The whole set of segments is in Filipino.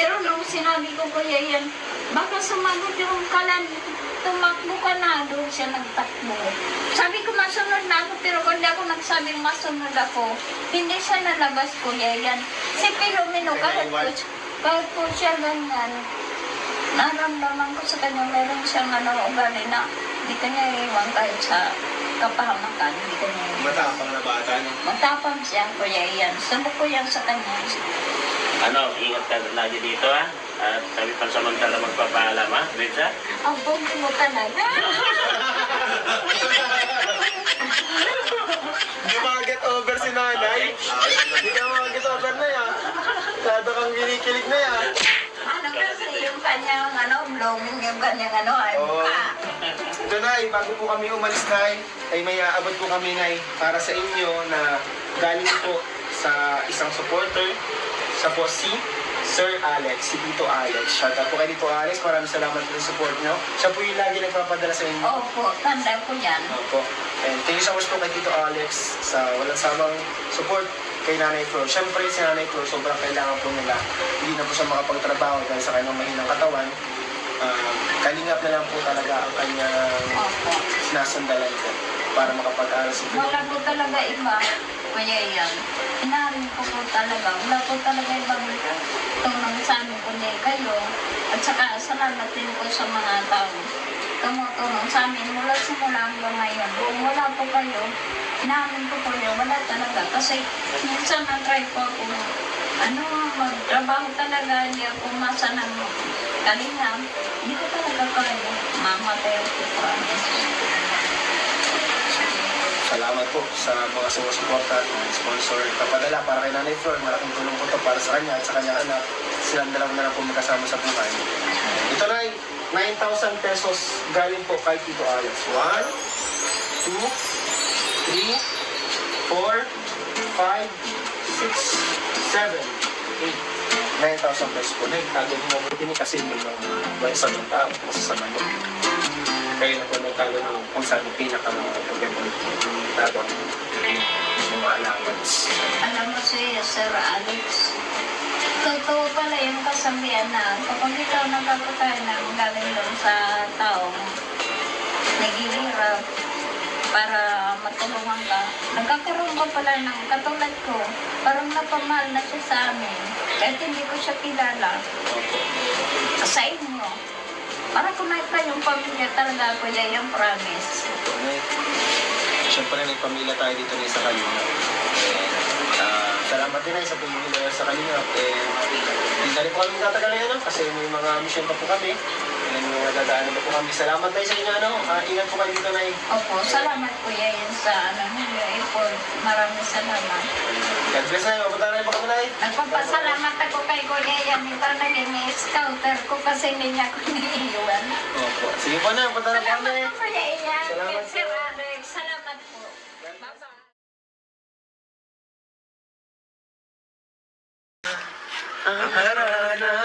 Pero nung sinabi ko, Kuya yan, baka sumagot yung kalan, tumakbo ka na, doon siya nagtakbo. Sabi ko, masunod na ako, pero kung di ako nagsabing masunod ako, hindi siya nalabas, Kuya yan. Si Pilomeno, kahit po siya ganyan, naramdaman ko sa kanya, meron siyang ugali na hindi kanya iwan kahit sa kapahamakan, hindi kanya iwan. Matapang na bata, no? Matapang siya, Kuya yan. Sabog ko yan sa kanya. Ingat ka lagi dito ha. At kami pansamantala magpapaalam ha, Ritza. Ang buti mo talaga. Hindi makaget over si nanay. Hindi ka makaget over na yan. Lado kang ginikilig na yan. Ano kasi yung kanyang blooming, yung kanyang ay Oo. mukha. Ito, Nay, bago po kami umalis, Nay, ay may aabot po kami, Nay, para sa inyo na galing po sa isang supporter. Siya po si Sir Alex, si Tito Alex. Shout out po kay Tito Alex, maraming salamat po sa support nyo. Siya po yung lagi nagpapadala sa inyo. Opo, tanda ko yan. Opo. And thank you so much po kay Tito Alex sa walang samang support kay Nanay Flor. Siyempre, si Nanay Flor, sobrang kailangan po nila. Hindi na po siya makapagtrabaho dahil sa kanyang mahinang katawan. Kalingap na lang po talaga ang kanyang Opo. sinasandalan ko para makapag-aral si Flor. Wala po talaga iba. Kaya yan. Inarin ko po talaga. Wala po talaga ibang tulong sa amin kundi kayo. At saka salamat din po sa mga tao. Tumutulong sa amin mula simula hanggang ngayon. Kung wala po kayo, inamin ko po yun. Wala talaga. Kasi minsan na-try po ako magtrabaho talaga. Hindi ako masa ng kalingam. Hindi ko talaga kaya. Mamatay ako po. Salamat po sa mga sumusuporta at sponsor kapadala para kay Nanay Flor. Malaking tulong po ito para sa kanya at sa kanyang anak. Silang dalawa na lang po magkasama sa buhay. Ito na 9,000 pesos galing po kay Tito Alex. 1, 2, 3, 4, 5, 6, 7, 8. 9,000 pesos po. Nagtago mo mabuti ni kasi may mga isang tao masasama mo. Kayo na po nagtalo ng kung saan yung pinaka-magandang tago mga allowance. Alam mo si Sir Alex, totoo pala yung kasabihan na kapag ikaw nagkakatayo ng galing doon sa taong naghihirap para matulungan ka, nagkakaroon ka pala ng katulad ko, parang napamahal na siya sa amin. Kahit hindi ko siya kilala. Sa inyo. Para kumain yung pamilya talaga ko niya yung promise. Siyempre may pamilya tayo dito na sa Kalina. Salamat din ay sa pumili sa Kalina. Hindi na rin po kami tatagal ngayon kasi may mga mission pa po kami. May dadaanan pa po kami. Salamat tayo sa inyo. Ingat po kayo dito na. Opo, salamat po yan sa ninyo effort. Maraming salamat. God bless na. Mapunta na rin pa kami na. Nagpapasalamat ako kay Kuya yan. Ito naging scouter ko kasi hindi niya ako naiiwan. Opo. Sige po na. Mapunta na po kami. Salamat po Kuya Ian. Salamat po. Sir Alex, salamat po. Bye-bye. Harana,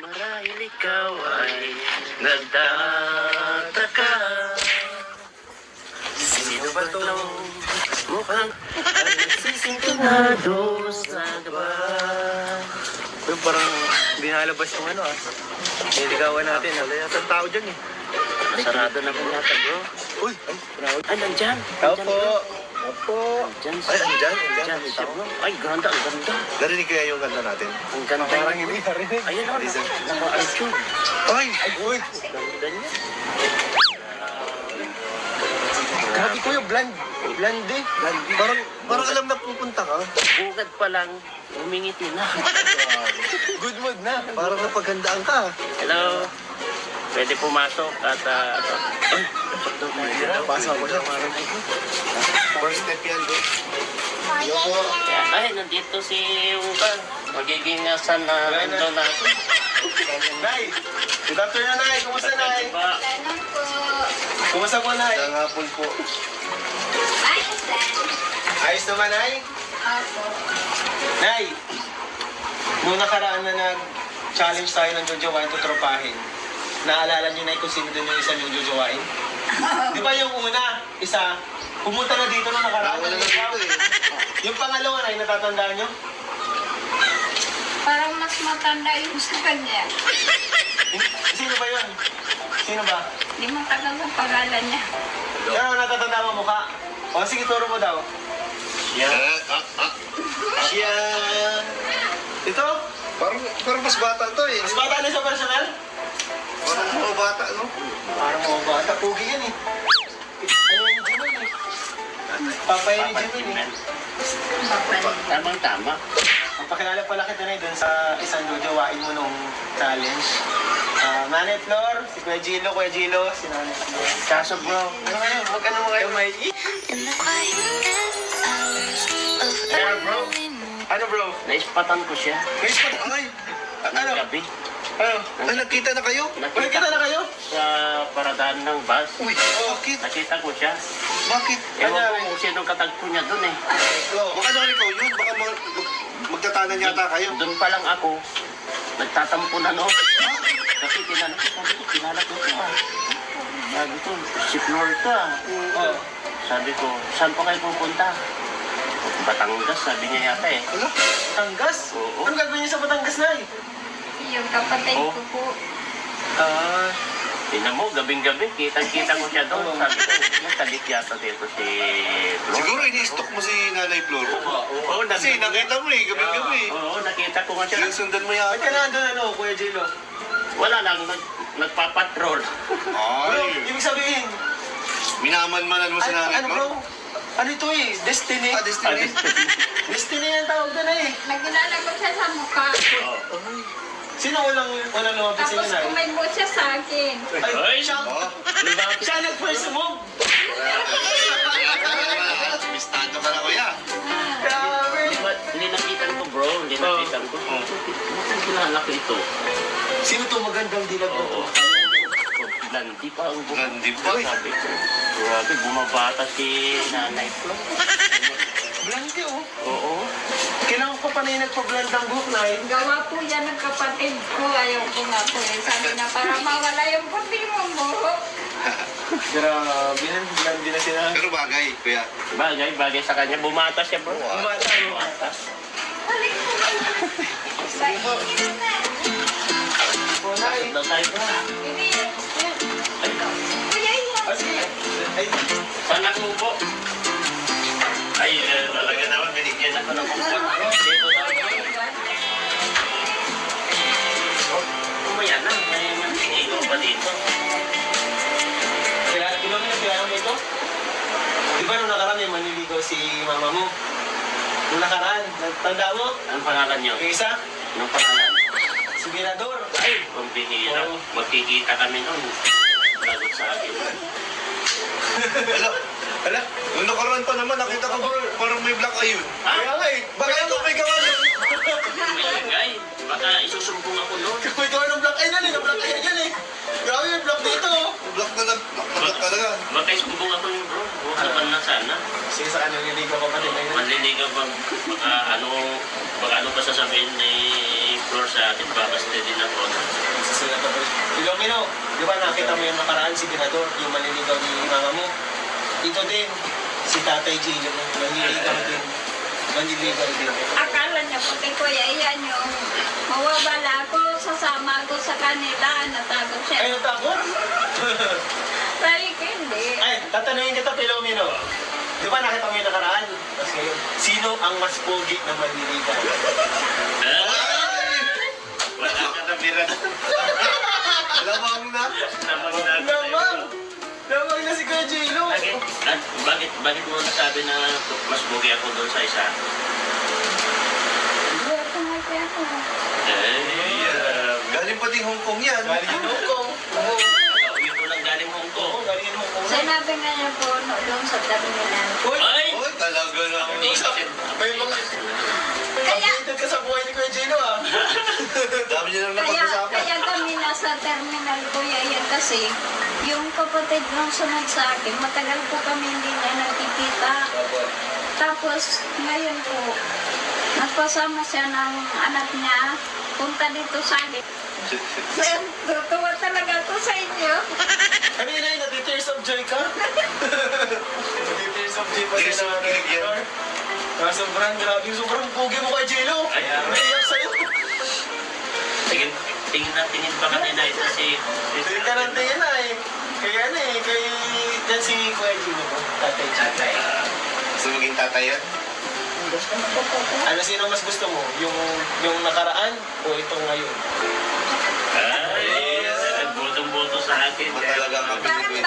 marahil ikaw ay nagtataka. Sino ba itong mukhang nagsisintunado sa gaba? Yung parang dinalabas yung niligawan natin. Wala yata tao dyan eh. Sarado na ba yata bro? Uy! Ay, nandyan. Opo! Opo! Nandyan Ay, andyan, Nandyan siya bro. Ay, ganda, ang ganda. Narinig kaya yung ganda natin? Ang ganda. Parang hindi narinig. Ayun o, naka-YouTube. Ay! Uy! Ganda niya. Grabe ko yung blend. Blend eh. Parang alam na pupunta ka. Bugad pa lang, humingiti na. Good mood na. Parang napagandaan ka. Hello. Pwede pumasok at ay, Pasa ko siya. Parang first step yan, bro. ay, nandito si Uka. Magiging asan na ando natin. Nay! Good afternoon, Nay. Kumusta, Nay? Ba? Salamat po. Kumusta po, Nay? Ang hapon po. Ayos din. Ayos naman, Nay? Opo. Nay! Nung nakaraan na nag-challenge tayo ng jojowain tutropahin, naalala niyo, Nay, kung sino din yung isa yung jojowain? Di ba yung una, isa, pumunta na dito nung nakaraan. Wala na dito eh. Yung pangalawa, Nay, natatandaan niyo? Parang mas matanda yung sa kanya. Sino ba yun? Sino ba? Hindi mo tagal ang pangalan niya. Pero natatanda mo mukha. O sige, turo mo daw. Yeah. Siya... Ito? Parang mas bata to eh. Mas bata na sa personal? Parang mga bata, no? Parang mga bata. Pugi yan eh. Ano yung Jimin eh? Papay ni Jimin eh. Tamang-tama. Magpakilala pala kita na dun sa isang jojowain mo nung challenge. Nanay Flor, si Kuya Gilo, si Nanay Flor. Kaso bro, ano ngayon? Huwag ka naman kayo may In the quiet hours of Ano bro? Ano bro? Naispatan ko siya. May spot. Ay! Ano? Gabi. Ano? Ay, nagkita na kayo? Ulit kita na kayo? Sa paradaan ng bus. Uy, bakit? Nakita ko siya. Bakit? Ewan Ano? ko kung sinong katagpo niya dun eh. Baka naman ikaw yun. Baka magtatanan yata kayo. Doon pa lang ako, nagtatampo na no. Kasi tinanong ko, sabi ko, kilala ko siya. Sabi ko, si Flor ka. Oh. Sabi ko, saan pa kayo pupunta? Batangas, sabi niya yata eh. Ano? Batangas? Oo. Anong gagawin niyo sa Batangas na eh? Yung kapatid Oh. ko po. Tingnan mo, gabing-gabi, kitang-kita ko siya doon. Oo. Sabi ko, nagkalik yata dito si Flor. Siguro ini-stalk mo si Nanay Flor. Oo, Kasi nakita mo eh, gabi-gabi. Oo, nakita ko nga siya. Sinusundan mo Ba't yata. ka na andun ano, Kuya Gilo? Wala lang, nagpapatrol. Bro, Ay, ibig sabihin, minaman-manan mo si Nanay ano Flor. bro? Ano ito eh? Destiny? Ah, Destiny. Destiny yung tawag doon eh. Nagkilala ko siya sa mukha. Sino walang lumapit sa Tapos inyo na? kumain siya sa akin. Ay, siya! Oh, Siya nag-first move! mistado ka na kuya. Grabe! Hindi nakitan ko bro, hindi nakitan ko. Bakit kilala ko ito? Sino to magandang dilag na to? Oo. Landi pa ang buhok. Landi pa eh. Sabi ko, grabe, bumabata si Nanay Flo. Blandi oh. Oo. Kailangan ko pa na yung nagpa-blend ang buhok na eh. Gawa po yan ng kapatid ko. Ayaw ko nga po eh. Sabi na para mawala yung puti mong buhok. Grabe na, blandi na sila. Pero bagay, kuya. Bagay sa kanya. Bumata siya bro. Bumata, bumata. Balik ko sa inyo na. Kunay. Daw tayo bro. Kuya yan. Ah, sige. Ay, Sanak mo po. Ay, talaga naman, binigyan ako ng kumpon. Dito daw. Umaya na, may mantingigo pa dito. ilan mo yung pinanong ito? Di ba nung nakaraan may maniligaw si mama mo? Nung nakaraan, tanda mo? Anong pangalan niyo? Yung isa, Anong pangalan? si Mirador. Ay, ang bihira. Oo. Magkikita kami noon. Lagot sa akin. Wala. Hala, Nung nakaraan pa naman, nakita ko parang may black eye. kaya nga eh. Baka ikaw may gawa nun. Ay, baka isusumbong ako noon. May gawa ng black eye na eh. Black eye yan eh. Grabe yung black dito oh. Black na black talaga. Baka isumbong ako yung bro. Huwag na sana. Sige sa kanya, niligaw ko pa din ngayon. Manliligaw ba? Baka ano pa sasabihin ni Flor sa akin? Baka steady na ako. Susunod na po. Ilomino, di ba nakita mo yung nakaraan si Mirador, yung maniligaw ni mama mo? Ito din, si Tatay Gino, maniligaw din. Maniligaw din. Akala niya puti kuya yan yung mawawala ako. Sasama ako sa kanila. Natago Ay, siya. natakot? Sabi ko hindi. Ay, tatanungin kita, Pilomino. Di ba nakita mo yung nakaraan? Tapos ngayon, sino ang mas pogi na maniligaw? Wala ka na bira. Lamang na. Lamang! Lamang na si Kuya Gino! Bakit mo nasabi na mas bugi ako doon sa isa? Hindi ako kaya ko. Galing pa din Hong Kong yan. Galing yung Hong Kong. Oo, Uwi ko lang galing Hong Kong. galing yung Hong Kong. Sinabi nga niya po no, doon sa terminal. Uy! Ay! Oy, talaga na. May mga... Kaya, Updated ka sa buhay ni Kuya Gino ah. Dami niya nang kaya napag-usapan. kami nasa terminal kuya yan kasi yung kapatid nung sunod sa akin, matagal po kami hindi na nakikita. Tapos ngayon po, nagpasama siya ng anak niya, punta dito sa akin. Sir, tutuwa talaga ako sa inyo. Kanina yun, nati-tears of joy ka? Nati-tears of joy pa Tears siya of na joy, yan. sobrang grabe, sobrang pugi mo kay Gino. Ay, Naiyak sa'yo. tingin na tingin pa kanina ito si... Tingin ka ng tingin na eh. Kaya ano eh, kay... Yan si Kuya Gino po, tatay. Gusto maging tatay yan? Gusto mo ko po. Ano, sino mas gusto mo? Yung nakaraan o itong ngayon? Ay, butong-buto sa akin. Matalaga ka Parang pinipwede.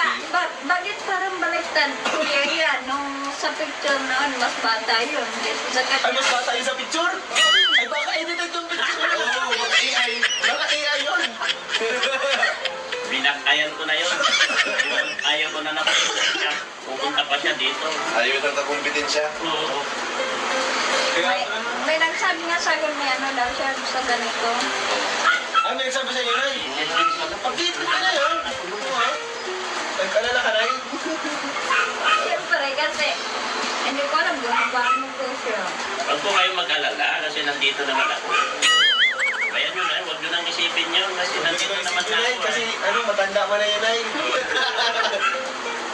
bakit parang baliktad? Kuya yan, nung sa picture noon, mas bata yun. Dito sa Ay, mas bata yun sa picture? Ay, baka edited yung picture. Oo, baka AI. Baka AI yun. Binakayan ko na yun. Ayaw ko na nakita siya. Pupunta pa siya dito. Ayaw na nakumpitin siya. Oo. Kaya, may nagsabi nga sa akin, may ano daw siya sa ganito. ano yung sabi sa inyo, Nay? Pag-dito ka na yun. Nagkalala ka, Nay? Siyempre, kasi hindi ko alam kung paano ko siya. Huwag po kayong mag-alala kasi nandito naman ako. Bayan nyo na, huwag nyo nang isipin yun kasi nandito naman Si na Nay, ako. kasi ano, matanda mo na yun, Nay.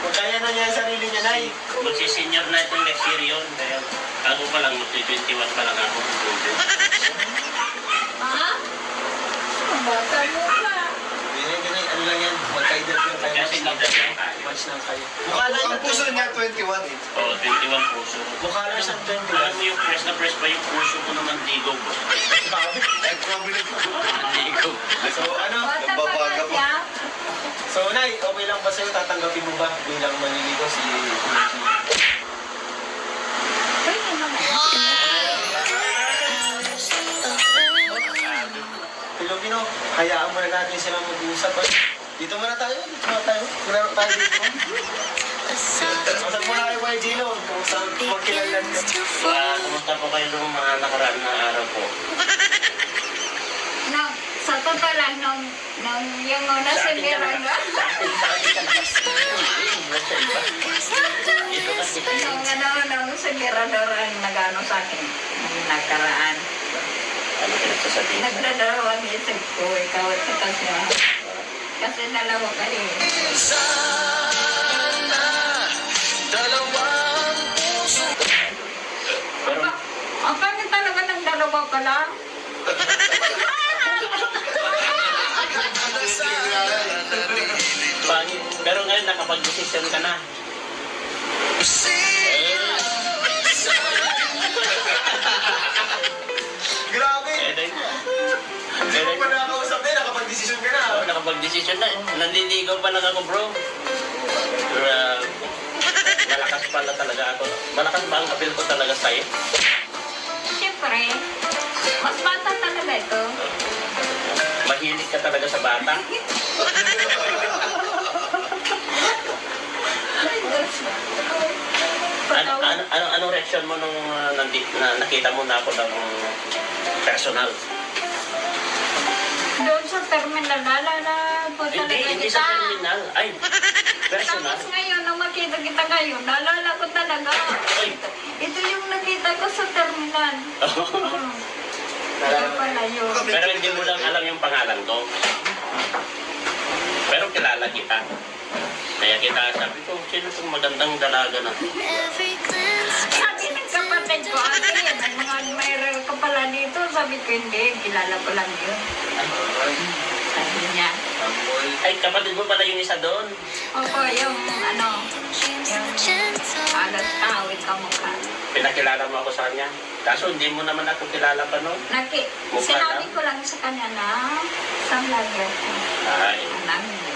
Kung kaya na niya yung sarili niya, Nay. Magsisenior na itong next year yun. Kaya ako pa lang, magsi-21 pa lang ako. Ha? Ang bata mo pa. Ganyan, ano lang yan, magkaedad lang kayo. Kasi nandito lang tayo. Match lang kayo. Mukha lang Ang puso niya 21 eh. Oo, 21 puso. Mukha lang siyang 21. Alam mo yung press na press pa yung puso ko naman digog. Ay, prominent ko. Digog. So, ano? Bata pa Nagbabaga nga pa. siya. So, Nay, okay lang ba sa'yo? Tatanggapin mo ba bilang maniligo si Pwede naman. Pilipino? Hayaan muna natin silang mag-uusap. Dito muna tayo. Muna tayo dito. Masag muna kayo kay Gino. Kung saan magkilalan ka. Kumusta po kayo nung mga nakaraan na araw po? No, sa totoo lang, nung yung una Sa si akin ka na. Miranda, Sa akin ka na. Sa iba. Ito kasi nung si Miranda ang nag-ano sa akin, nung nakaraan. ano pinagsasabihin? Nagdadalawang isip ko, ikaw at saka siya. Kasi dalawa kayo. Pero, Ang pangit talaga ng dalawa pa lang. pangit. Pero ngayon nakapag-desisyon ka na. Grabe! Eh, dahil. Hindi mo pa nakakausap din. Nakapag-desisyon ka na. Nakapag-desisyon na. Nanliligaw pa lang ako, bro. Malakas pala talaga ako. Malakas ba ang appeal ko talaga sa'yo? Siyempre, mas bata talaga ito. Mahilig ka talaga sa bata. Anong reaction mo nung nakita mo na ako ng personal? Doon sa terminal, nalala po talaga Hindi kita. sa terminal. Ay, personal. Tapos ngayon, nung makita kita ngayon, nalala ko talaga. Ay, Ito yung nakita ko sa terminal. Kaya pala yun. pero hindi mo lang alam yung pangalan ko. Pero kilala kita. Kaya kita sabi ko, sino itong magandang dalaga na? Sabi ng kapatid ko, ate, mayroon ka pala dito. Sabi ko, hindi, kilala ko lang yun. Sabi niya. Ay, kapatid mo pala yung isa doon. Opo, yung alas tawid ka mukha. Pinakilala mo ako sa kanya. Kaso hindi mo naman ako kilala pa noon. Mukha Sinabi lang? ko lang sa kanya na sa vlogger ko. Ay, Alam niya.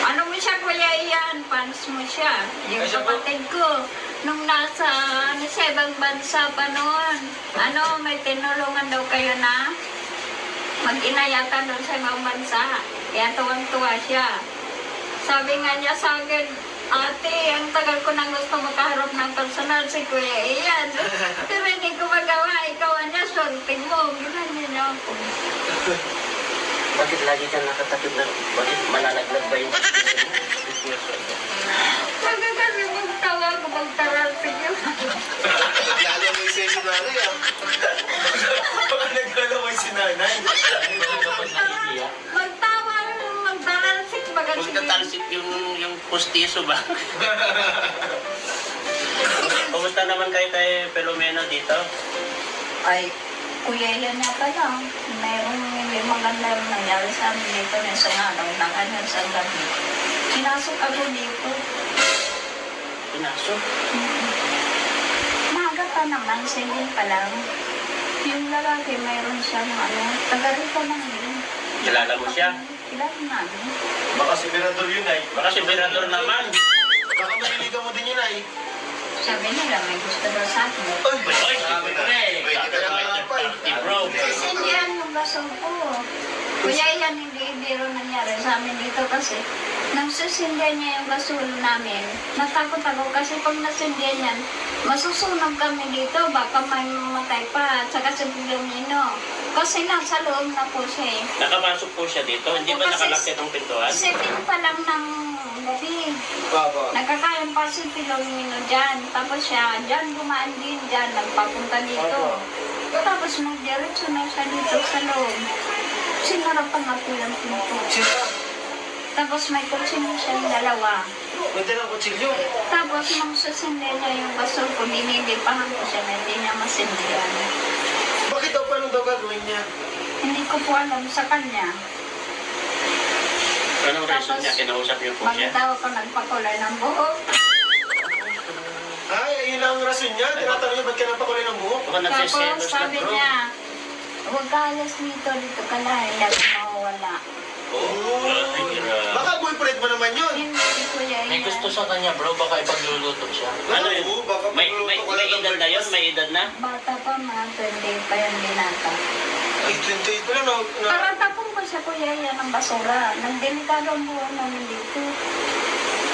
Ano mo siya, Kuya Ian? Fans mo siya. Yung Ay, siya po. kapatid ko, nung nasa sa ibang bansa pa noon, may tinulungan daw kayo na mag-inayatan doon sa ibang bansa. Kaya tuwang-tuwa siya. Sabi nga niya sa akin, ate, ang tagal ko nang gusto makaharap ng personal si Kuya Ian. Pero hindi ko magawa. Ikaw niya, sorting mo. Ginanyan niya ako. bakit lagi ka nakatakip na? Bakit malalaglag ba yung Magkakasi magtawa ko, magtarasig yun. Lalo mo yung session nanay ah. Baka naglalaway si nanay. Magtawa, magtarasig, Kung bagasig. tatalsik yung pustiso ba? Kumusta naman kayo kay Pelomeno dito? Ay, Kuya Ian niya pa lang. Mayroong may mga maganda yung nangyari sa amin dito na isang araw na kanya sa gabi. Pinasok ako dito. Pinasok. Maaga pa naman, singin pa lang. Yung lalaki, mayroon siyang taga rito lang yun. Kilala mo siya? Kilala namin. Baka si Mirador yun ay. Baka si Berador naman. Baka mahiligan mo din yun ay. Sabi nila, may gusto daw sa akin. Ay, Ay, sabi na. eh. Pwede ka na nga pa eh. Party bro. Sisindihan yung baso ko. Kuya, yan hindi rin nangyari sa amin dito kasi nang susindihan niya yung basura namin, natakot ako kasi pag nasindihan yan, masusunog kami dito, baka may mamatay pa, at saka sa Pilomino. Kasi nasa loob na po siya eh. Nakapasok po siya dito. Hindi ba Kasi- nakalakit ang pintuan? 7 pa lang ng gabi. Baba. Nagkakayan pa si Pilomino dyan. Tapos siya, dyan gumaan din dyan, nagpapunta dito. Tapos nagdiretso na siya dito sa loob. Sinarap pa nga po yung pinto. Sira. Tapos may kutsino siyang dalawa. May dalang kutsilyo. Tapos nung susindihan niya yung basol ko, dinidipahan ko siya na hindi niya masindihan. Bakit daw paano daw gagawin niya? Hindi ko po alam sa kanya. Anong reason niya? Kinausap niyo po siya? Magdaw ko nagpakulay ng buhok. Ay, ayun lang ang rason niya. Tinatanong niya ba't ka napakulay ng buhok? Baka Tapos nagsiselos na sabi bro. niya, huwag ka alas dito ka na, hindi ako mawawala. Oh. Baka boyfriend mo naman yun. Hindi ko yan. May gusto sa kanya bro, baka ipagluluto siya. Ano yun? Oo, baka May magluluto ka lang ng edad na yun? breakfast. May edad na? Bata pa, mga 20 pa yung binata. Ay, 28 pa lang na. Para tapong ko siya kuya yan ng basura. Nagdelikado ang buwan namin dito.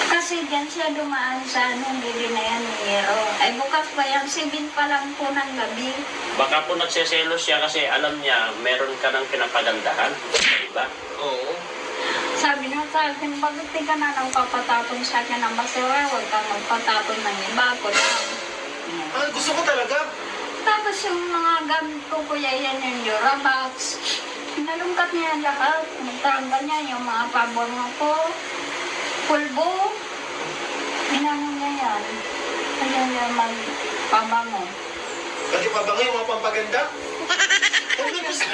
Kasi dyan siya dumaan sa hindi rin na yan ni Hero. Ay bukas pa yan, 7 pa lang po ng gabi. Baka po nagsiselos siya kasi alam niya meron ka ng pinapagandahan. Diba? Oo. Sabi niya sa akin, bakit di ka na nang papatapon sa akin ng basura? Huwag kang magpatapon ng iba ko lang. Yan. Ah, gusto ko talaga. Tapos yung mga gamit ko, kuya, yan yung Durabox. Nalungkat niya yan lahat. Nagtanggal niya yung mga paborno ko. Pulbo. Inano niya yan. Kaya niya magpabango. Pati pa ba ngayon mga pampaganda?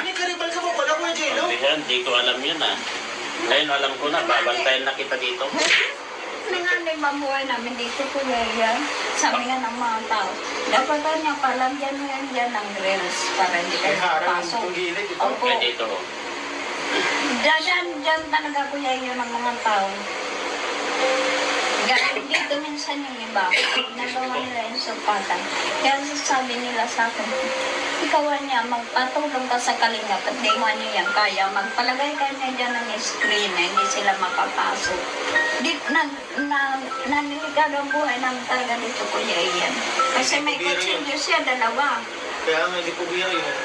May karibal ka pa pala, Kuya Jello. Sabi yan, di ko alam yun ah. Ngayon alam ko na, babantayan na kita dito. Nanganay mabuhay namin dito, kuya, yan. Sabi nga ng mga tao, dapat niya palagyan mo yan dyan ng grills para hindi May kayo harang papasok. yung gilid. Ito. Opo. Pwede ito. Dyan talaga kuya yun ng mga tao. Galing dito minsan yung iba. Nagawa nila yung supatan. Kaya sasabi nila sa akin, ikaw niya, magpatulong ka sa kalinga at di mo niya yan kaya. Magpalagay ka niya dyan ng screen na hindi sila makapasok. Naniligado ang buhay namin talaga dito kuya yan. Kasi may kutsilyo siya, dalawa. Kaya nga, hindi po biro yun.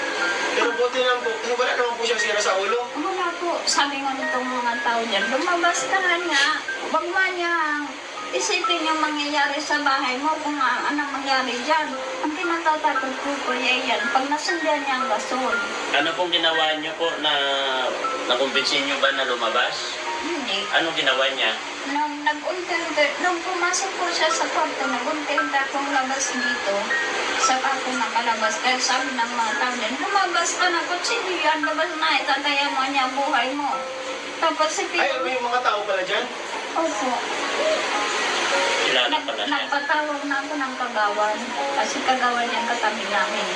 Pero buti lang po, wala naman po siyang sira sa ulo. Wala po, sabi nga nitong mga tao dyan, lumabas ka nga nga, huwag mo niyang isipin yung mangyayari sa bahay mo kung anong mangyari dyan. Ang kinatatakot ko kuya yan, pag nasundan niya ang gasol. Ano pong ginawa niyo po na nakumbinsin niyo ba na lumabas? Hindi. Anong ginawa niya? Nung pumasok ko siya sa kwarto, nag-unti-unti akong labas dito. Saka ako nakalabas. Kaya sabi ng mga tao din, lumabas ka na, kutsilyo yan, labas na, itataya mo niya buhay mo. Tapos si Ay, Pio, may mga tao pala dyan. opo. Kilala pala siya. Nagpatawag na ako ng kagawan. Kasi kagawan yung katabi namin.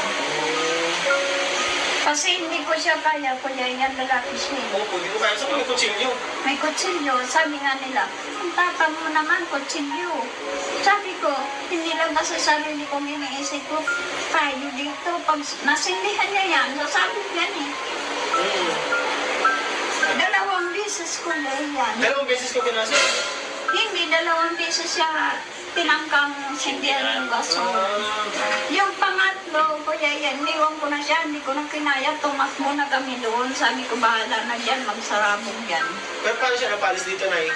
Kasi hindi ko siya kaya, kuya yan lalaki siya. Opo, hindi ko kaya sa mga kutsilyo. May kutsilyo, sabi nga nila, ang tapang mo naman, kutsilyo. Sabi ko, hindi lang kasi sarili kong iniisip ko, tayo dito, pag nasindihan niya yan, sasabi ko yan eh. Dalawang beses ko na yan. Dalawang beses ko pinasok. Hindi, 2 beses siya tinangkang sindihan ng baso. Yung pangatlo, kuya yan, niwan ko na siya, hindi ko na kinaya, tumakbo na kami doon. Sabi ko, bahala na dyan, magsarabong yan. Pero paano siya napalis dito, Nay?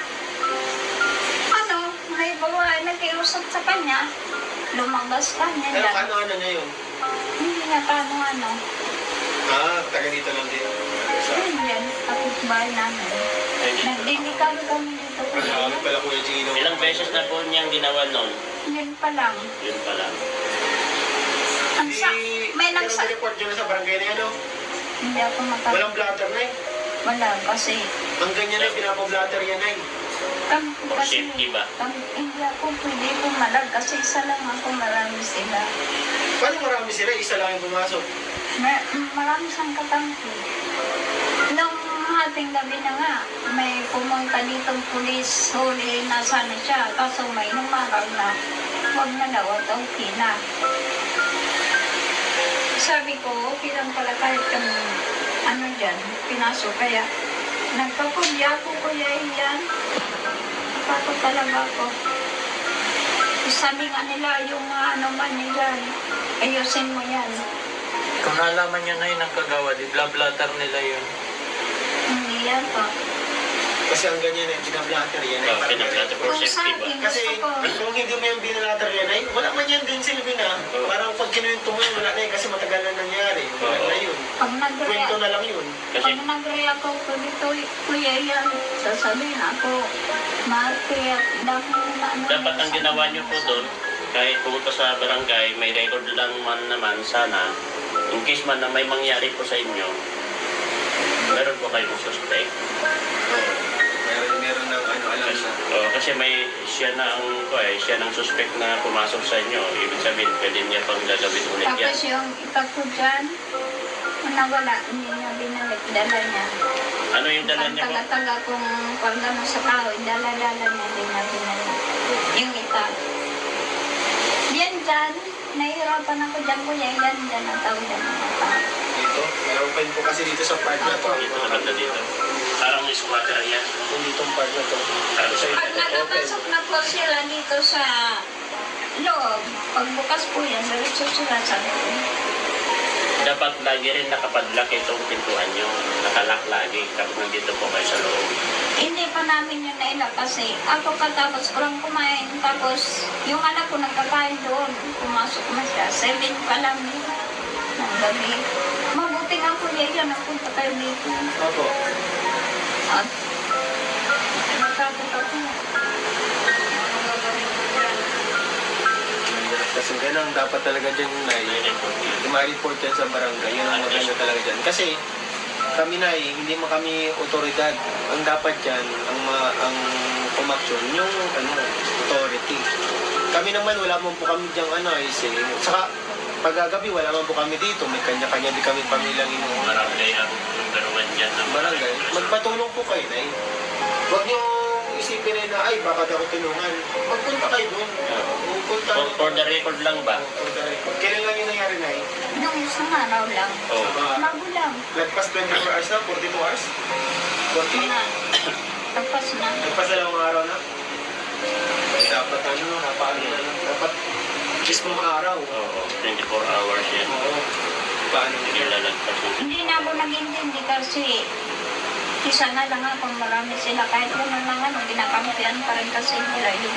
Ano, may babae nag-iusap sa kanya, lumabas ka niya Pero yan. ano niya yun? Hindi niya paano ano. Ah, taga dito lang din. Yun yan, kapitbahay namin. Nagdinikado kami dito. Ano pala Kuya Gino? Ilang beses na po niyang ginawa noon? Yun pa lang. Yun pala. May nagsa... report dyan sa barangay na yan, no? Hindi ako maka... Walang blatter, Nay. Wala, kasi Ang ganyan ay pinapablatter yan ay. For safety ba? Hindi ako pwede pumalag kasi isa lang ako, marami sila. Paano marami sila? Isa lang yung pumasok. Marami siyang katampi. Nung hating gabi na nga, may pumunta ditong pulis, huli na sana siya, kaso may numarang na, huwag na daw at okay na. Sabi ko, okay lang pala kahit kang ano dyan, pinasok, kaya nagkapudya ako, kuya yan. Napakot talaga ako. Sabi nga nila, yung ano man nila, ayusin mo yan. Kung nalaman niya na yun ang kagawad, i-blablatter nila yun. Hindi yan pa. Kasi ang ganyan ay pinablatter yan ay. Oh, pinablatter for Kung safety sa ba? akin, Kasi gusto ko, kung hindi mo yung binalater yan ay, wala man yan din silbi na. Parang pag kinuwento mo yun, wala na yun kasi matagal na nangyari. Wala na yun. pag Kwento na lang yun. Kasi pag nag-react ako dito, kuya yan, sasabihin ako, kaya dahil na ano. dapat ang ginawa niyo po doon, kahit pumunta sa barangay, may record lang man naman sana, in case man na may mangyari po sa inyo, meron po kayong suspect. Meron ng ano, alam Kasi, na. kasi may siya na ang siya ng suspect na pumasok sa inyo. Ibig sabihin, pwede niya pang gagawin ulit yan. Tapos yung iba ko dyan, nawala, hindi niya binalik, dala niya. Ano yung dala Pag niya po? taga-taga kung pag gano'n sa tao, dala-dala niya, hindi niya binalik. Yung ita. Yan dyan, nahihirapan ako dyan, kuya, yan dyan ang tao dyan mga tao. Dito, meron pa po kasi dito sa part na to. Dito na banda dito. Parang may squatter yan. Kung ditong part na to. Parang sa Pag nakapasok na po sila dito sa loob, pagbukas po yan, diretso sila sa loob. dapat lagi rin nakapadlock itong pintuan nyo. Nakalock lagi kapag nandito po kayo sa loob. Hindi pa namin yun nailak kasi ako katapos ko lang kumain. Tapos yung anak ko nagkakain doon. Pumasok na siya. 7 pa lang yun. Ng gabi. Mabuti nga po niya nagpunta kayo dito. Opo. At nagkakot ako. Kasi ganun, dapat talaga dyan na i-report yan sa barangay. Yun ang maganda talaga dyan. Kasi kami na hindi mo kami otoridad. Ang dapat dyan, ang kumaksyon, yung authority. Kami naman, wala mo po kami dyan saka pagagabi, wala man po kami dito. May kanya-kanya di kami pamilyang inuunan. Barangay ang number 1 dyan ng Barangay, magpatulong po kayo na Huwag niyo isipin na, ay, baka daw tulungan. Magpunta kayo doon. Pupunta. For the record lang ba? For the record. Kailan lang yung nangyari na Nung isang araw lang. Oh. Bago lang. Lagpas 24 hours na, 42 hours? 48? Mga tapos na. Lagpas na lang mga araw na? Ay, dapat napaano na lang. Dapat mismong araw. Oo, 24 hours yan. Oo. Paano Hindi nyo? lalagpas yun. Hindi na ako nag-intindi kasi isa na lang ako, marami sila. Kahit naman lang ginakampihan pa rin kasi nila yun.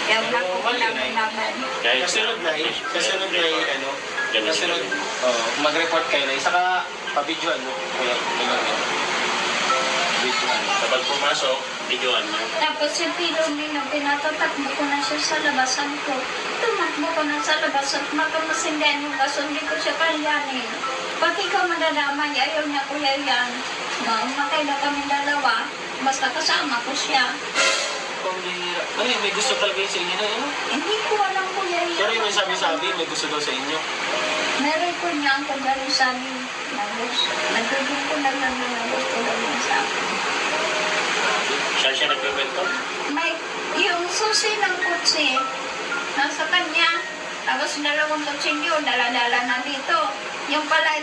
Kaya wala ko pinag-laban. Kahit Kasunod na kasunod na Ganun kasunod, yun. mag-report kayo na saka pa-videoan mo. Kaya, videoan. Kapag pumasok, videoan mo. Tapos si Pilomino, pinatatakbo ko na siya sa labasan ko. Tumakbo ko na sa labasan, makamasinggan yung kaso, hindi ko siya kayanin. Pati ka madadamay, ayaw niya kuya yan. Umakay na kami dalawa, basta kasama ko siya. Pambihira. Ano yun, may gusto talaga yun sa inyo na Hindi ko alam kuya yan. Pero yung may sabi-sabi, may gusto daw sa inyo. Meron ko niya ang kagaling sa amin. Nagtutun ko na lang na gusto daw niya sa akin. Saan siya nagkwento? May, yung susi ng kutsi, nasa kanya. Tapos dalawang kutsilyo, dala-dala na dito. Yung pala,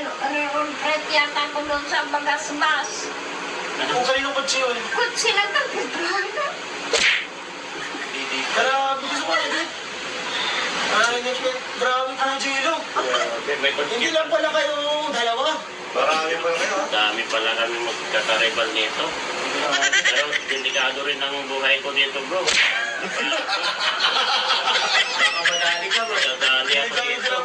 red yata ko doon sa bagas-bas. Kung kaninong kotse yun. Kutsi lang nagpitrahan na. Grabe, gusto ko na Ay, grabe po, Jilo. May Hindi lang pala kayo dalawa. Marami pa kayo. Dami pala kami magkakaribal nito. Pero delikado rin ang buhay ko dito, bro. Nakamadali ka, bro. Dadali ako dito.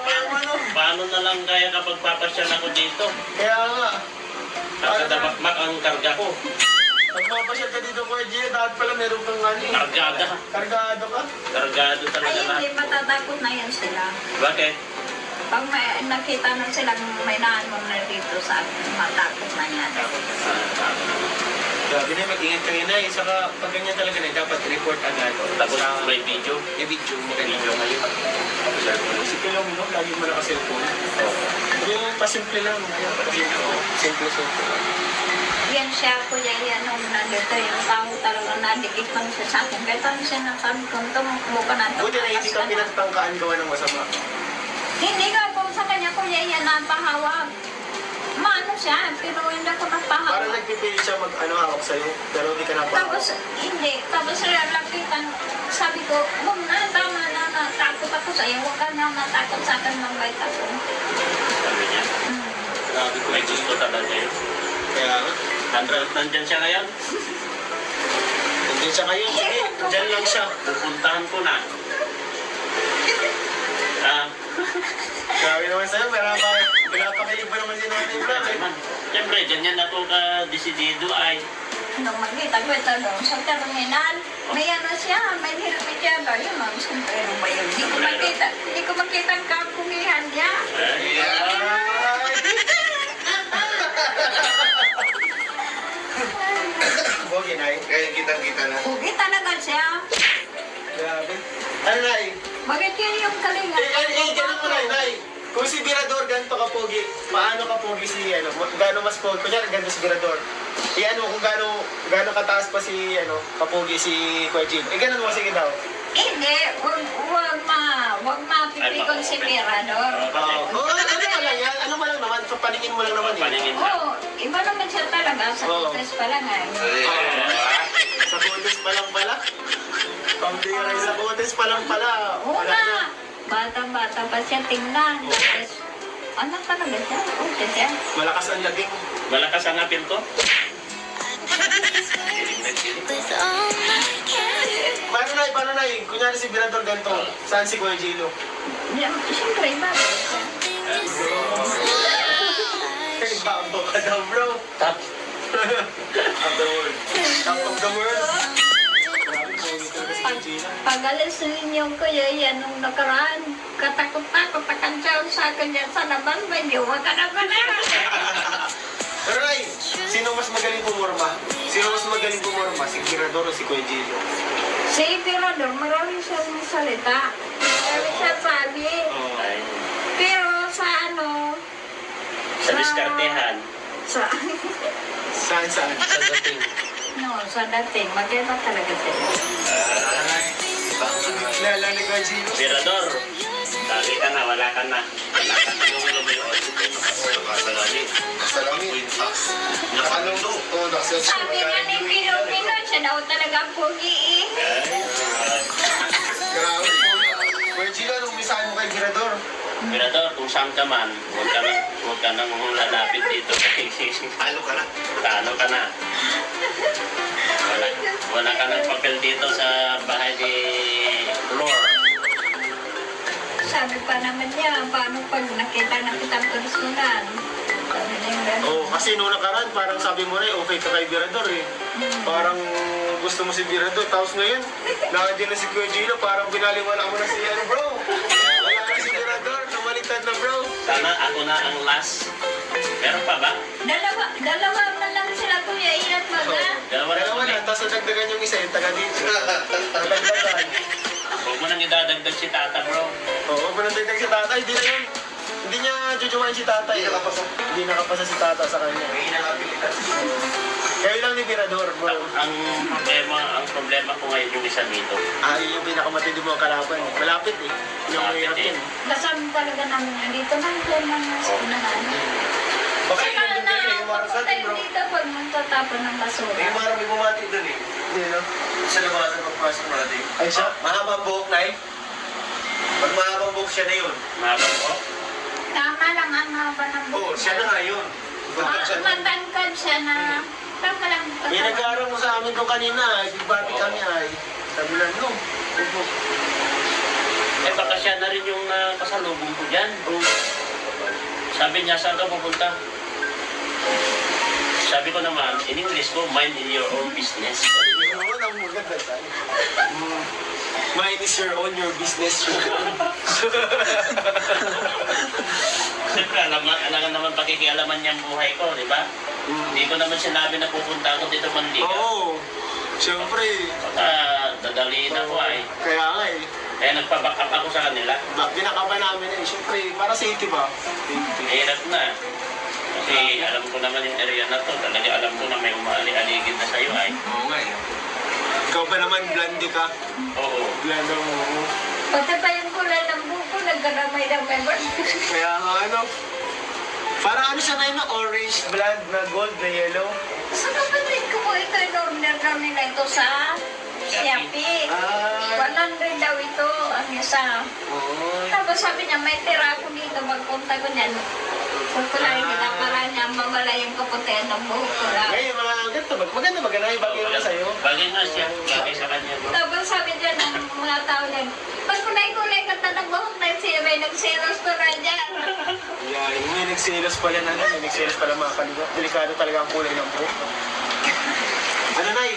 Paano na lang kaya kapag papasyan ako dito? Kaya nga, Kakadabakmak ang karga ko. pagpapasyal ka dito, Kuya Gio, dapat pala meron kang Kargada. Kargado ka? Kargado Ay, talaga lahat. hindi matatakot na yan sila. Bakit? Pag may, nakita na silang may naano na dito sa akin, matakot na yan. Grabe na, mag-ingat kayo na. Saka pag ganyan talaga na, dapat report agad. Tapos may video. May video mo video ngayon. Kasi kayo mo, lagi mo na ka-cellphone. Yung pasimple lang. Simple. Yan siya, kuya, yan nung nandito yung tao talaga nadikit man siya sa akin. Kaya tanong siya ng sabi ko, tumubo ka na. Buti na hindi ka pinagtangkaan gawa ng masama. Hindi nga po sa kanya, kuya, yan napahawag. Maano siya, pero hindi ako Parang napahawag. nagpipili siya hawak sa'yo, pero hindi ka napahawak. Tapos, hindi. Tapos, lapitan, sabi ko, huwag na, tama na, natakot ako sa'yo. Huwag ka na natakot sa akin, mambait ako. Sabi niya. Grabe ko. May gusto talaga yun. Kaya, Nandyan siya ngayon. hindi siya kayo. Sige, dyan lang siya. Pupuntahan ko na. Grabe naman sa'yo, pinapakaiba naman si Nanay Bra. Siyempre, ganyan ako ka-desidido ay. Nung magkita ko ito doon sa terminal, may ano siya, may helmet siya ba? Yun, ma'am, siyempre, ano ba yun? Hindi ko makita ang kapugihan niya. Bogi, Nay. Kaya kitang-kita na. Pugi talaga siya. Grabe. Ano, Nay? Bakit yun yung kalinga? Ganun mo, Nay. Kung si Birador ganito ka pogi, paano ka pogi si, gaano mas pogi? Kunyari, ganito si Birador. Kung gaano kataas pa si, kapogi si Kuya Jim. Ganun mo, sige daw. Hindi, wag mapipikon si Mirador. Ano pa lang yan? Ano pa lang naman? So, paningin mo lang naman eh. Paningin siya. Oo, iba naman siya talaga. Sa Oo. kutres pa lang eh. Sa kotes pa lang pala. Pambira sa kotes pa lang pala. Oo Wala na. na. Bata-bata pa siya tingnan. Tapos, ano talaga siya? Okay siya. Malakas ang laging. Malakas ang apil ko. with all my care. Paano na eh? Kunyari si Birador ganito. Saan si Kuya Gilo? Siyempre, iba siya. Babo ka daw, bro. Top. Of the world. Top of the world. Grabe, pogi talaga si Kuya Gilo. Pag alis ninyo ko yan nung nakaraan, katakot-takot takantsaw sa akin yan sa labas, medyo wag ka na pala. Pero Nay, sino mas magaling pumorma? Sino mas magaling pumorma? Si Birador o si Kuya Gilo? Si Mirador, marami siyang salita. Marami siya sabi. Ay, Pero sa ano, sa diskartehan. sa, Saan? Sa dating. no, sa dating, maganda talaga sila. Lala ni Kuya Gilo. Mirador, lagi ka na, wala ka na. Wala ka na yung lumiyon. Salamin. Nakalungdo. Sabi nga ni Pino, siya daw talaga pogi eh. Grabe po. Kuya Gilo, anong misahe mo kay Girador? Mirador, kung saan ka man, huwag ka nang lalapit dito. Talo ka na. Talo ka na. Wala ka ng papel dito sa bahay ni Lord. Sabi pa naman niya, paano pag nakita na kitang personal? Sabi niya yung gano'n. Oh, kasi nung nakaraan, parang sabi mo na okay ka kay Birador eh. Parang gusto mo si Birador. Tapos ngayon, nakadyan na si Kuya Gilo, parang binaliwala mo na si bro. Wala na si Birador, namaliktad na bro. Sana ako na ang last. Meron pa ba? Dalawa na lang sila kuya, ilan baga? Dalawa na, tapos nadagdagan yung isa, yung taga dito. Nadagdagan. Huwag mo nang idadagdag si Tata, bro. Oo, manatagdag si tatay, di na yun. Hindi niya jujumain si tatay. Hindi nakapasa si tata sa kanya. Kayo lang ni Birador, bro. Ang problema ko ngayon yung isa dito. Yung pinakamatindi mo ang kalaban. Malapit eh. Yung Malapit mahirap eh. yun. Kasama talaga namin yan dito, nang lang sa unahan. Baka Saka yung na, doon yung marang sa pupunta atin, yun bro. dito pag magtatapon ng basura. May marami bumati doon eh. Hindi, no? Sa labasan pagpasok natin. Ay, siya. Mahabang buhok na eh. Pag mahabang buhok siya na yun. Mahaba ko. Tama lang ang haba ng Oo, siya na nga yun. Matangkad siya na. Tama lang. May nag-aaral mo sa amin doon kanina. Bigbati kami ay. Sabi lang, no. Upo. Eh baka siya na rin yung kasalubong ko dyan. Sabi niya, saan ka pupunta? Sabi ko naman, in English ko, mind in your own business. Oo, ang maganda tayo. Mine is your own, your business. Siyempre, alam naman pakikialaman niya ang buhay ko, di ba? Hindi ko naman sinabi na pupunta ako dito Manliga. Oo. Siyempre. Baka dadaliin ako ay. Kaya nga eh. Kaya nagpa-back up ako sa kanila. Binakapan namin eh. Siyempre, para safety ba? Safety. Mahirap na. Kasi alam ko naman yung area na to. Talaga alam ko na may umaali-aligid na sa'yo ay. Oo nga eh. Ikaw ba naman, blondie ka? Oo. Blonde mo. Pati pa yung kulay ng buko, nagkaramay ng member. Kaya nga ano. Para ano siya na yun, orange, blonde, na gold, na yellow. Sa kapatid ko po ito, in-order kami na ito sa Shopee. Ah. 100 daw ito, ang isa. Oo. Tapos sabi niya, may tira ako dito, magpunta ko niyan. Kukulayin kita para niya mawala yung kaputihan ng buhok ko lang. Ngayon, mga ganito, maganda maganda yung bagay naman sa'yo. Bagay nga siya. Bagay sa kanya. Tapos sabi dyan ng mga tao din, pag kulay-kulay ka na ng buhok na siya, may nagsiros ko na dyan. Yeah, may nagsilos pala na, may nagsilos pala mga kaliwa. Delikado talaga ang kulay ng buhok. Ano, Nay?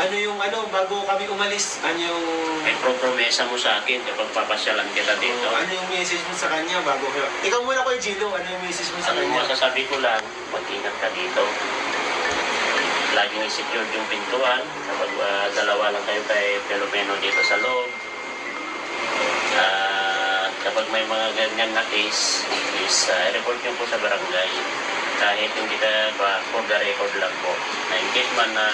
Ano yung bago kami umalis, ano yung... May promesa mo sa akin kapag papasyalan kita dito. Ano yung message mo sa kanya bago... Ikaw muna Kuya Gilo, ano yung message mo sa Ang kanya? masasabi ko lang, mag-ingat ka dito. Laging i-secure yung pintuan. Kapag dalawa lang kayo kay Filomeno dito sa loob. Kapag may mga ganyan na case, is report nyo po sa barangay. Kahit hindi ka pa for the record lang po. Na in case man na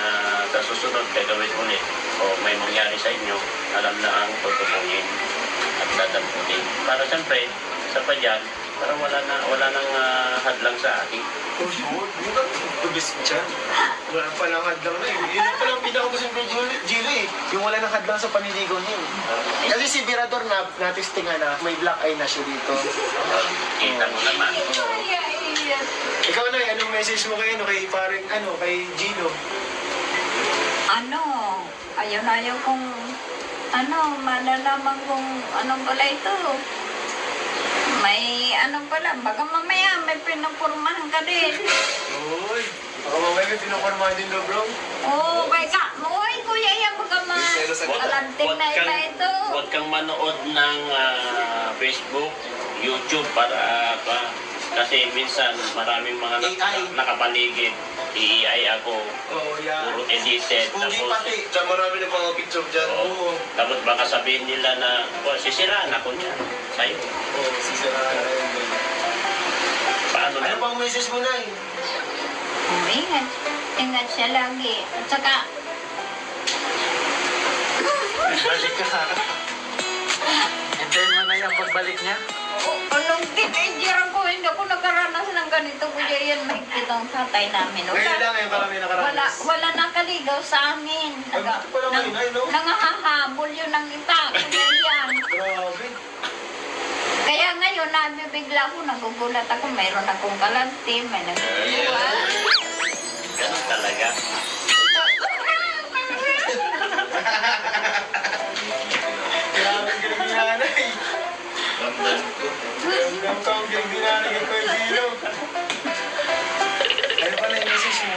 sa susunod gagawin ulit o may mangyari sa inyo, alam na ang tutupunin at dadampunin. Para siyempre, sa pa dyan, para wala nang hadlang sa atin. Oh, sure. Hindi ka tubis dyan. Wala pa lang hadlang na eh. Yun pa lang pinakagusin ko Gilo eh. Yung wala nang hadlang sa paniligaw niya eh. Kasi si Virador na natistingan na may black eye na siya dito. Kita mo naman. Ikaw na, anong message mo kay kay Gino? Ayaw kong, malalaman kung anong pala ito. May pala, baka mamaya may pinapurmahan ka din. Uy, baka mamaya may pinakormahan din daw bro. Oo, uy, kuya yan, baka malanting na iba ito. Huwag kang manood ng Facebook, YouTube para kasi minsan maraming mga AI. nakapaligid. AI ako, Oo, yeah. puro edited. Pugi Tapos, pati. Diyan marami na mga picture dyan. Oo. Tapos baka sabihin nila na, sisiraan ako niya. Sa'yo. Oo, sisiraan na yun. Paano Ano na? pang message mo na eh? Ingat. Ingat siya lagi. At saka, Balik ka. Hintayin mo na yung pagbalik niya. anong teenager ako, hindi ako nakaranas ng ganito, kuya yan, mahigpit ang tatay namin. Ngayon lang, ngayon pa kami nakaranas. Wala nakaligaw sa amin. Ay, buti pala ngayon, ay, no? Nangahahabol yun ng iba, kuya yan. Grabe. Kaya ngayon, nabibigla ako, nagugulat ako, mayroon akong kalanti, may nagbubuhat. Ganun talaga. Grabe ang galing ni nanay. Ramdam ko. Ramdam ko ang galing ni nanay kay Kuya Gino. Ano pala yung message mo?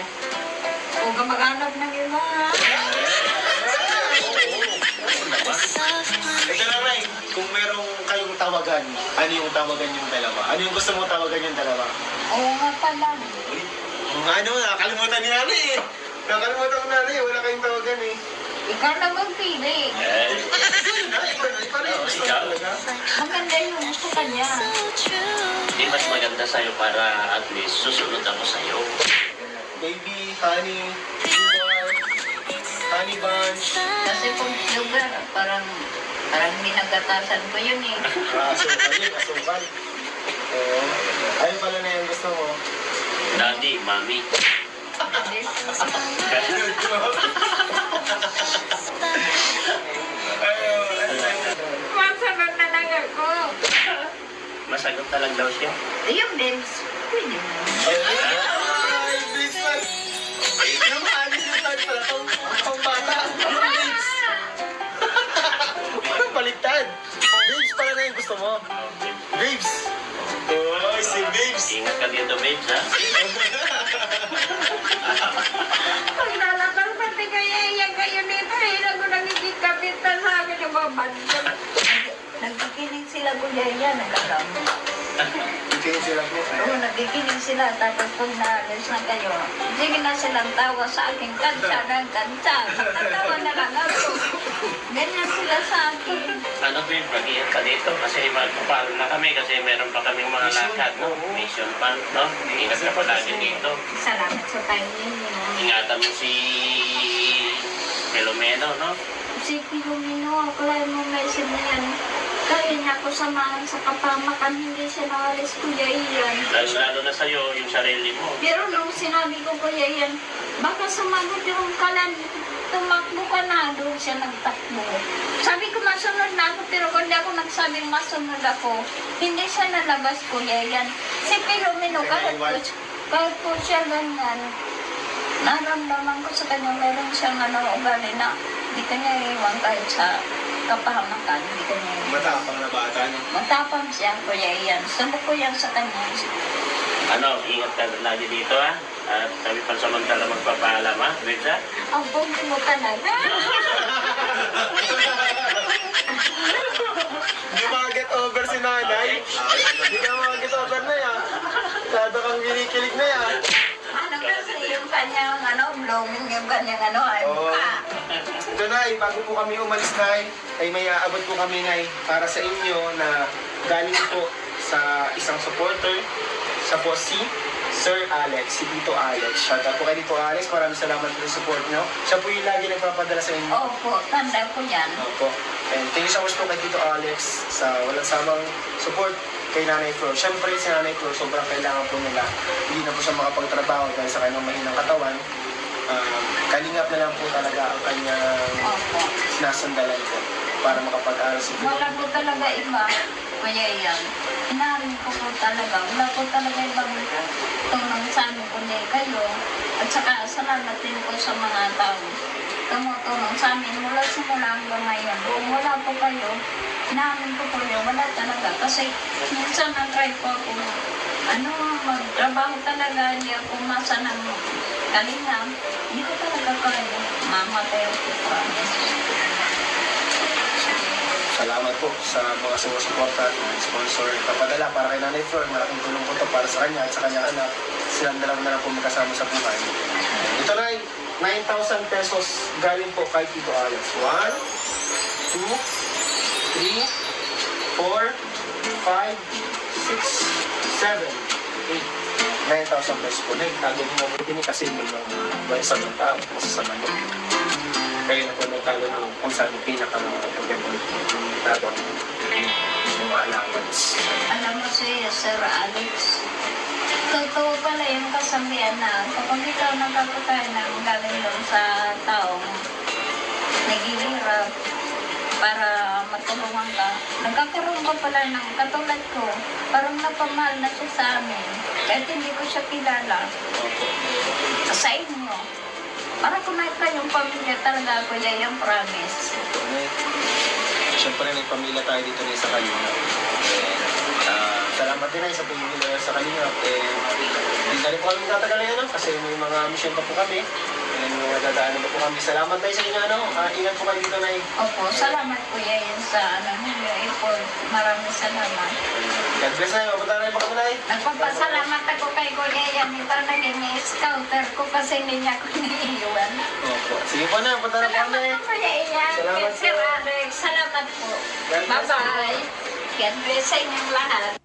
Huwag ka mag-anap ng iba, ha? Ito na, Nay. Kung merong kayong tawagan, ano yung tawagan yung dalawa? Ano yung gusto mo tawagan yung dalawa? Oo nga pala. Nakalimutan ni nanay eh. Nakalimutan ko nanay eh. Wala kayong tawagan eh. Ikaw na magpili. Paano yung gusto mo Ikaw? talaga? Maganda yung gusto ka niya. Di mas maganda sa'yo para at least susunod ako sa'yo. Baby, honey, sugar, honey bunch. Kasi kung sugar, parang minagatasan ko yun eh. Asukal yun, asukal. Oo. Ayun pala na yung gusto mo. Daddy, mami. Masagot na lang ako. Masagot na lang daw siya. Ayun, babes. Pwede mo. Ay, babes man. Yung alis yung tag pala, pang bata. Yung babes. Parang baliktad. Babes pala na yung gusto mo. Babes. Oh, si babes. Ingat ka dito, babes, ha? Pag lalakal pati kaya iyan kayo nito, hirap ko nang hindi kapitan sa akin yung babad. Nagkikinig sila kuya yan, nagkakamo. Ikinig sila po. Oo, nagikinig sila. Tapos pag naalis na kayo, sige na silang tawa sa akin. Kantsa ng kantsa. Tatawa na lang ako. Ganyan sila sa akin. Ano po yung pag-iyak ka dito? Kasi magpapalo na kami kasi meron pa kaming mga lakad, no? Mission pa, no? Ingat ka pa lagi dito. Salamat sa time ninyo. Ingatan mo si Filomeno, no? Si Pilomino, akala mo message na yan. Kaya niya ako samahan sa kapamakan, hindi siya nakalis Kuya Ian. Lalo na sa'yo, yung sarili mo. Pero nung sinabi ko Kuya Ian, baka sumagot yung kalan, tumakbo ka na, doon siya nagtakbo. Sabi ko masunod na ako, pero kung di ako nagsabing masunod ako, hindi siya nalabas Kuya Ian. Si Pilomino, kahit po siya ganyan, naramdaman ko sa kanya, meron siyang ugali na hindi kanya iwan kahit sa kapahamakan, hindi kanya iwan. Matapang na bata niya. Matapang siya, Kuya Ian. Salo ko yan sa kanya. Ano, ingat ka lagi dito, ha? At kami pansamantala magpapaalam, ha? Rizza? Ang buti mo talaga. Hindi makaget over si nanay. Hindi ka makaget over na yan. Lado kang ginikilig na yan. Ano kasi yung kanyang blooming yung kanyang ay Oo. mukha. Ito Nay, bago po kami umalis Nay, ay may aabot po kami Nay para sa inyo na galing po sa isang supporter. Siya po si Sir Alex, si Tito Alex. Shout out po kay Tito Alex, maraming salamat po sa support nyo. Siya po yung lagi nagpapadala sa inyo. Opo, tanda ko yan. Opo. And thank you so much po kay Tito Alex sa walang samang support kay Nanay Flor. Siyempre si Nanay Flor, sobrang kailangan po nila. Hindi na po siya makapagtrabaho dahil sa kanyang mahinang katawan. Kalingap na lang po talaga ang kanyang Opo. sinasandalan po para makapag-aral si Tito. Wala po talaga iba. Kuya Ian. Inarin ko po talaga. Wala po talaga ibang tulong sa amin kundi kayo. At saka salamat din po sa mga tao. Tumutulong sa amin mula simula hanggang ngayon. Kung wala po kayo, inamin ko po yun. Wala talaga. Kasi minsan na-try po ako magtrabaho talaga. Hindi ako masa ng kalingam. Hindi ko talaga kaya. Mamatay ako. Promise. Salamat po sa mga sumusuporta at mga sponsor kapadala para kay Nanay Flor. Malaking tulong po ito para sa kanya at sa kanyang anak. Silang dalawa na lang po magkasama sa buhay. Ito na 9,000 pesos galing po kay Tito Alex. 1, 2, 3, 4, 5, 6, 7, 8. 9,000 pesos po. Nagtago mo mabuti ni kasi mo ng sa mga tao. Sa mga kayo na po nagtalo ng kung saan pinaka-pagkakon tapos yung mga allowance. Alam mo si Sir Alex, totoo pala yung kasabihan na kapag ikaw nagkakatay ng galing doon sa taong naghihirap para matulungan ka, nagkakaroon ka pala ng katulad ko, parang napamahal na siya sa amin. Kahit hindi ko siya kilala. Sa inyo. Para kumain kayong pamilya talaga ko yan yung promise. Siyempre may pamilya tayo dito rin sa Kalingap. Salamat din ay sa pagiging sa Kalingap. Hindi na rin po kami tatagal ngayon kasi may mga mission pa po kami. And dadaanan pa po kami. Salamat tayo sa inyo. Ingat po kayo dito na Opo, salamat po yan sa ninyo. Effort. Maraming salamat. God bless na. Mapunta na rin pa kami na Nagpapasalamat ako kay Kuya Yan. Ito naging scouter ko kasi hindi niya ako naiiwan. Opo. Sige po na. Mapunta na po kami. Salamat po Kuya Yan. Salamat Sir po. Alex. Salamat po. God bless Bye-bye. God bless sa inyong lahat.